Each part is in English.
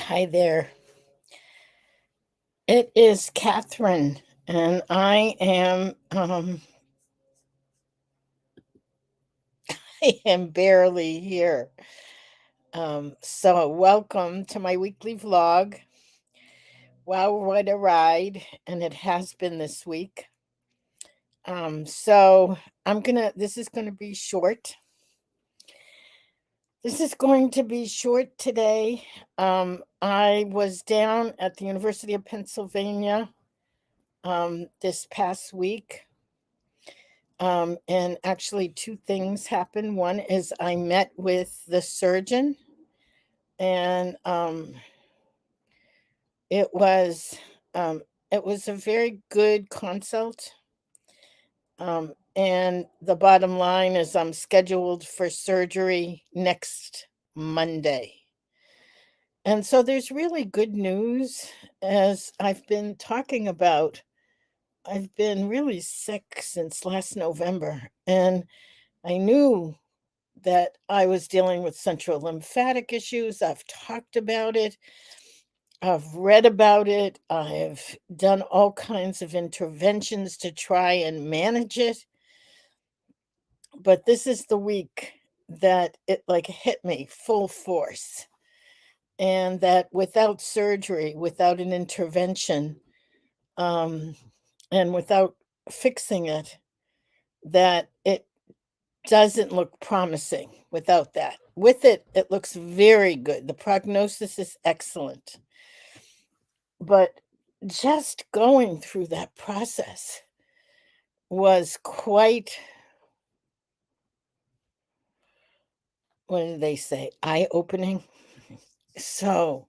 Hi there. It is Catherine, and I am barely here. So welcome to my weekly vlog. Wow, what a ride, and it has been this week. So this is gonna be short. This is going to be short today. I was down at the University of Pennsylvania this past week. And actually, two things happened. One is I met with the surgeon, and it was um, it was a very good consult. And the bottom line is I'm scheduled for surgery next Monday. And so there's really good news as I've been talking about. I've been really sick since last November, and I knew that I was dealing with central lymphatic issues. I've talked about it. I've read about it. I've done all kinds of interventions to try and manage it. But this is the week that it like hit me full force. And that without surgery, without an intervention, um, and without fixing it, that it doesn't look promising without that. With it, it looks very good. The prognosis is excellent. But just going through that process was quite, what did they say, eye-opening. So,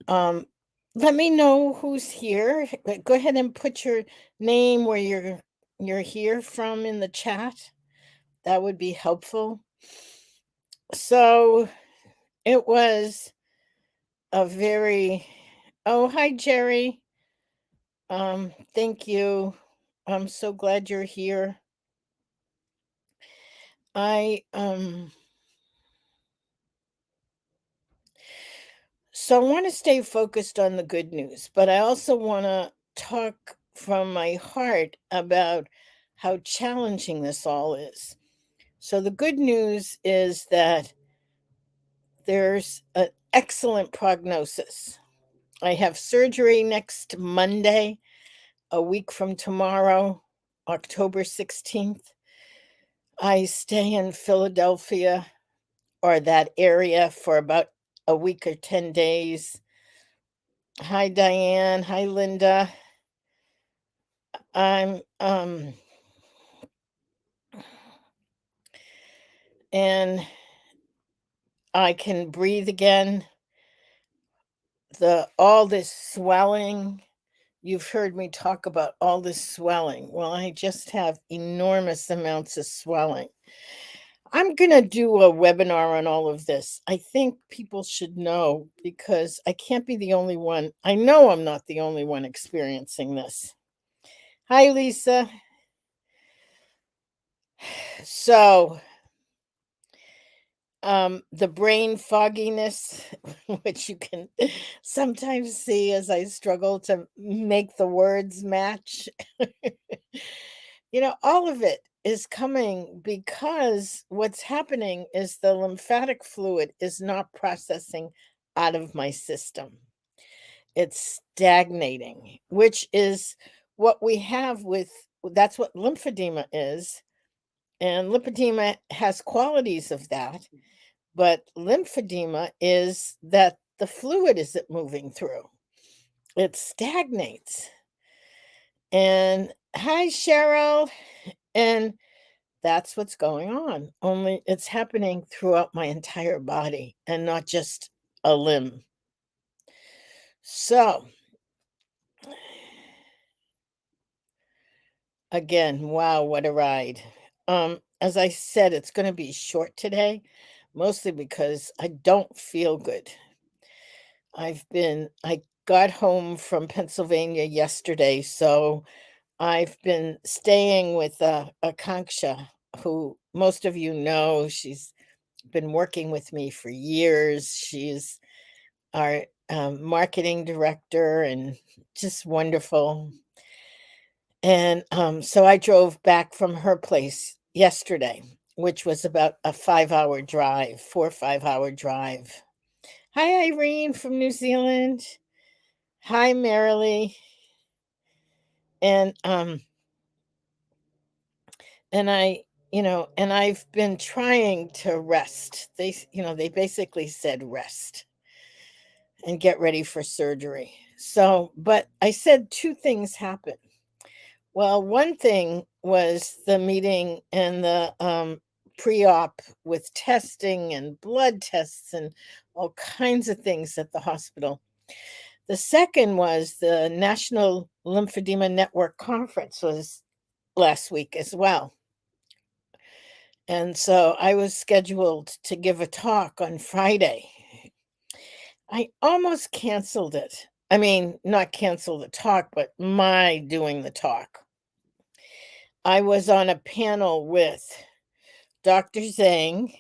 um, let me know who's here. Go ahead and put your name where you're here from in the chat. That would be helpful. So, it was a very Oh, hi, Jerry. Thank you. I'm so glad you're here. I so I want to stay focused on the good news, but I also want to talk from my heart about how challenging this all is. So the good news is that there's an excellent prognosis. I have surgery next Monday, a week from tomorrow, October 16th. I stay in Philadelphia or that area for about a week or 10 days. Hi, Diane. Hi, Linda. I'm, and I can breathe again. All this swelling, you've heard me talk about all this swelling. Well, I just have enormous amounts of swelling. I'm going to do a webinar on all of this. I think people should know because I can't be the only one. I know I'm not the only one experiencing this. Hi, Lisa. So, the brain fogginess, which you can sometimes see as I struggle to make the words match. All of it is coming because what's happening is the lymphatic fluid is not processing out of my system. It's stagnating, which is what we have that's what lymphedema is. And lymphedema has qualities of that, but lymphedema is that the fluid isn't moving through. It stagnates. And hi, Cheryl. And that's what's going on. Only it's happening throughout my entire body and not just a limb. So, again, wow, what a ride. As I said, it's going to be short today, mostly because I don't feel good. I got home from Pennsylvania yesterday, so I've been staying with Akanksha, who most of you know. She's been working with me for years. She's our marketing director and just wonderful. And so I drove back from her place yesterday, which was about a 5 hour drive, 4 or 5 hour drive. Hi, Irene from New Zealand. Hi, Marilee. And and and I've been trying to rest. They basically said rest and get ready for surgery. So, but I said two things happened. Well, one thing was the meeting and the pre-op with testing and blood tests and all kinds of things at the hospital. The second was the National Lymphedema Network conference was last week as well. And so I was scheduled to give a talk on Friday. I almost canceled it. I mean, not cancel the talk, but my doing the talk. I was on a panel with Dr. Zhang,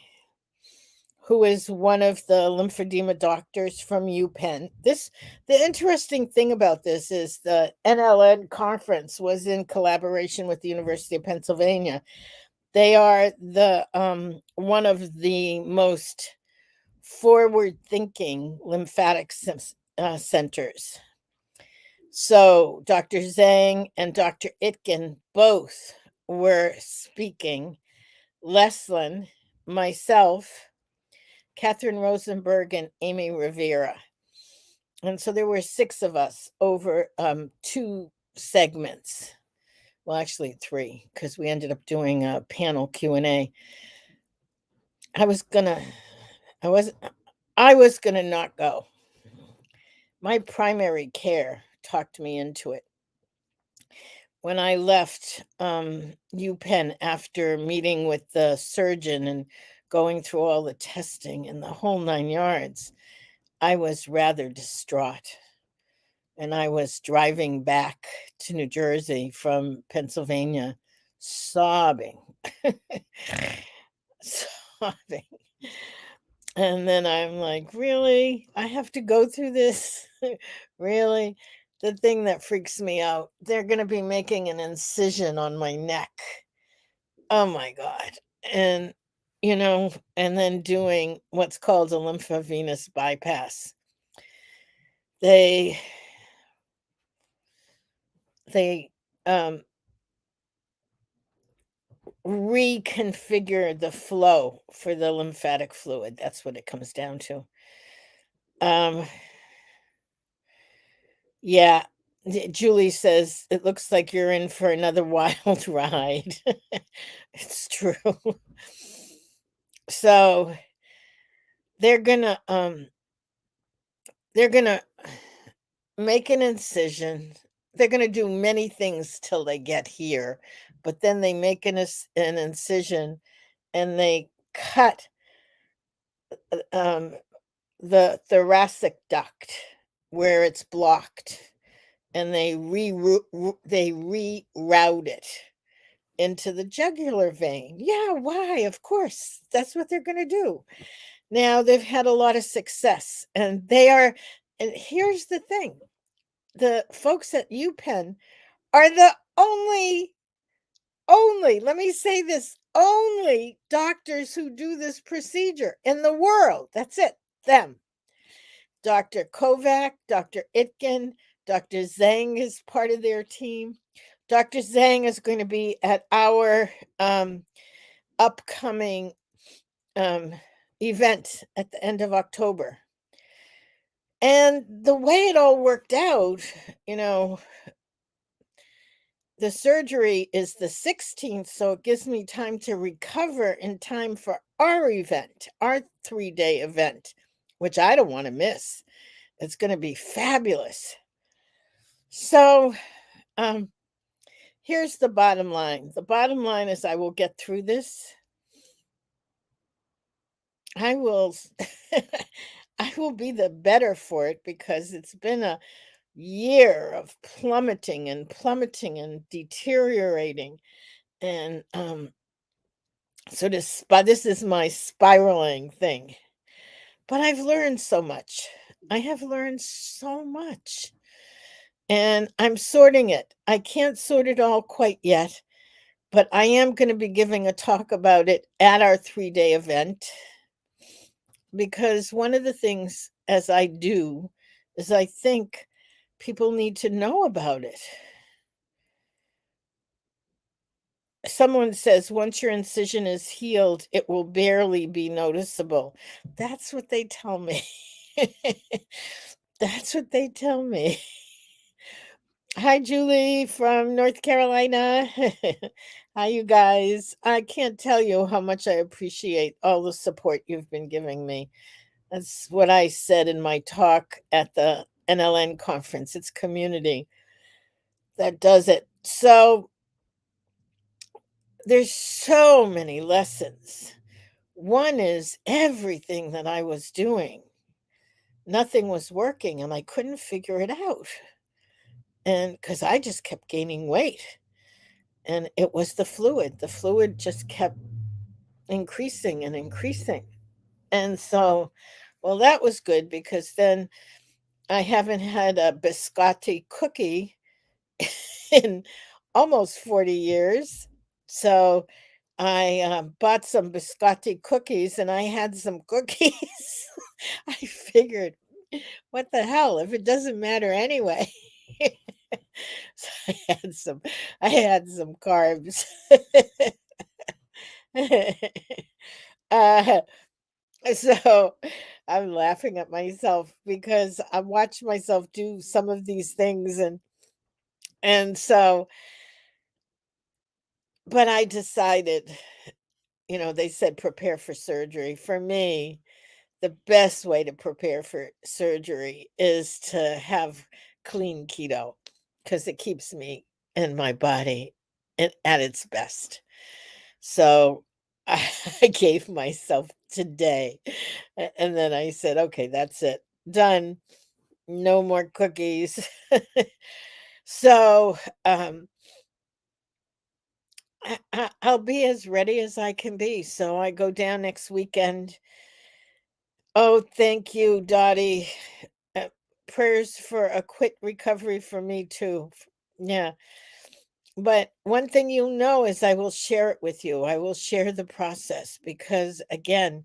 who is one of the lymphedema doctors from UPenn. The interesting thing about this is the NLN conference was in collaboration with the University of Pennsylvania. They are the one of the most forward-thinking lymphatic centers. So Dr. Zhang and Dr. Itkin both were speaking. Leslin, myself, Catherine Rosenberg, and Amy Rivera. And so there were six of us over two segments. Well, actually three, because we ended up doing a panel Q&A. I was gonna, I was gonna not go. My primary care talked me into it. When I left UPenn after meeting with the surgeon and going through all the testing and the whole 9 yards, I was rather distraught. And I was driving back to New Jersey from Pennsylvania, sobbing, sobbing. And then I'm like, really? I have to go through this? Really? The thing that freaks me out, they're going to be making an incision on my neck. Oh my God. And, and then doing what's called a lymphovenous bypass. They, they, um, reconfigure the flow for the lymphatic fluid. That's what it comes down to. Um, yeah, Julie says it looks like you're in for another wild ride. It's true. So they're gonna they're gonna make an incision. They're gonna do many things till they get here, but then they make an incision and they cut um the thoracic duct where it's blocked, and they reroute it into the jugular vein. Yeah, why? Of course, that's what they're going to do. Now they've had a lot of success, and they are. And here's the thing: the folks at UPenn are the only. Let me say this: only doctors who do this procedure in the world. That's it. Them. Dr. Kovac, Dr. Itkin, Dr. Zhang is part of their team. Dr. Zhang is going to be at our upcoming event at the end of October. And the way it all worked out, you know, the surgery is the 16th, so it gives me time to recover in time for our event, our 3-day event, which I don't want to miss. It's going to be fabulous. So, um, here's the bottom line. The bottom line is I will get through this. I will I will be the better for it because it's been a year of plummeting and deteriorating. And so this is my spiraling thing. But I've learned so much. I have learned so much, and I'm sorting it. I can't sort it all quite yet, but I am going to be giving a talk about it at our 3-day event because one of the things as I do is I think people need to know about it. Someone says once your incision is healed, it will barely be noticeable. That's what they tell me. That's what they tell me. Hi, Julie from North Carolina. Hi, you guys. I can't tell you how much I appreciate all the support you've been giving me. That's what I said in my talk at the NLN conference. It's community that does it. So there's so many lessons. One is everything that I was doing, nothing was working and I couldn't figure it out. And because I just kept gaining weight and it was the fluid. The fluid just kept increasing and increasing. And so, well, that was good because then I haven't had a biscotti cookie in almost 40 years. So I bought some biscotti cookies and I had some cookies. I figured, what the hell, if it doesn't matter anyway. So I had some carbs. uh, so I'm laughing at myself because I watch myself do some of these things and so but I decided, they said prepare for surgery. For me, the best way to prepare for surgery is to have clean keto because it keeps me and my body at its best. So I, I gave myself today. And then I said, okay, that's it. Done. No more cookies. So I'll be as ready as I can be. So I go down next weekend. Oh, thank you, Dottie. Uh, Prayers for a quick recovery for me too. Yeah. But one thing you'll know is I will share it with you. I will share the process because, again,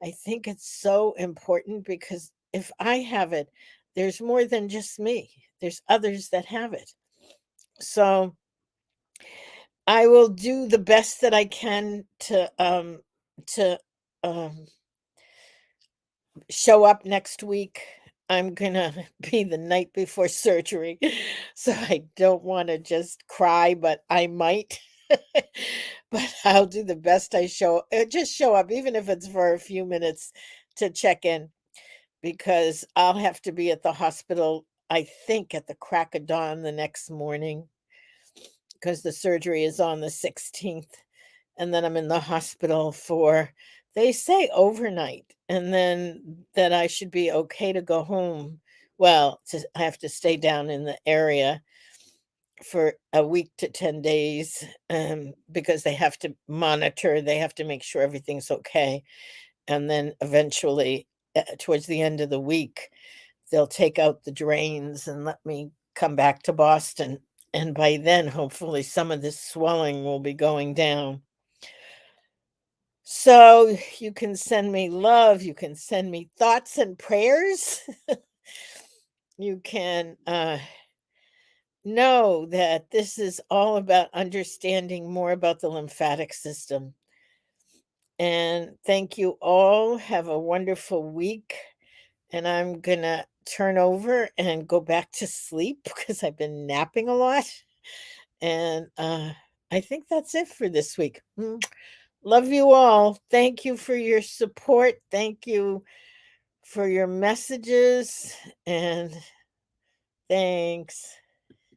I think it's so important because if I have it, there's more than just me, there's others that have it. So I will do the best that I can to um show up next week. I'm gonna be the night before surgery, so I don't want to just cry, but I might. But I'll do the best I just show up, even if it's for a few minutes to check in, because I'll have to be at the hospital, I think, at the crack of dawn the next morning, because the surgery is on the 16th. And then I'm in the hospital for, they say overnight, and then that I should be okay to go home. Well, I have to stay down in the area for a week to 10 days because they have to monitor, they have to make sure everything's okay. And then eventually, towards the end of the week, they'll take out the drains and let me come back to Boston. And by then, hopefully, some of this swelling will be going down. So you can send me love, you can send me thoughts and prayers. You can know that this is all about understanding more about the lymphatic system. And thank you all. Have a wonderful week. And I'm going to turn over and go back to sleep because I've been napping a lot. And I think that's it for this week. Love you all. Thank you for your support. Thank you for your messages. And thanks.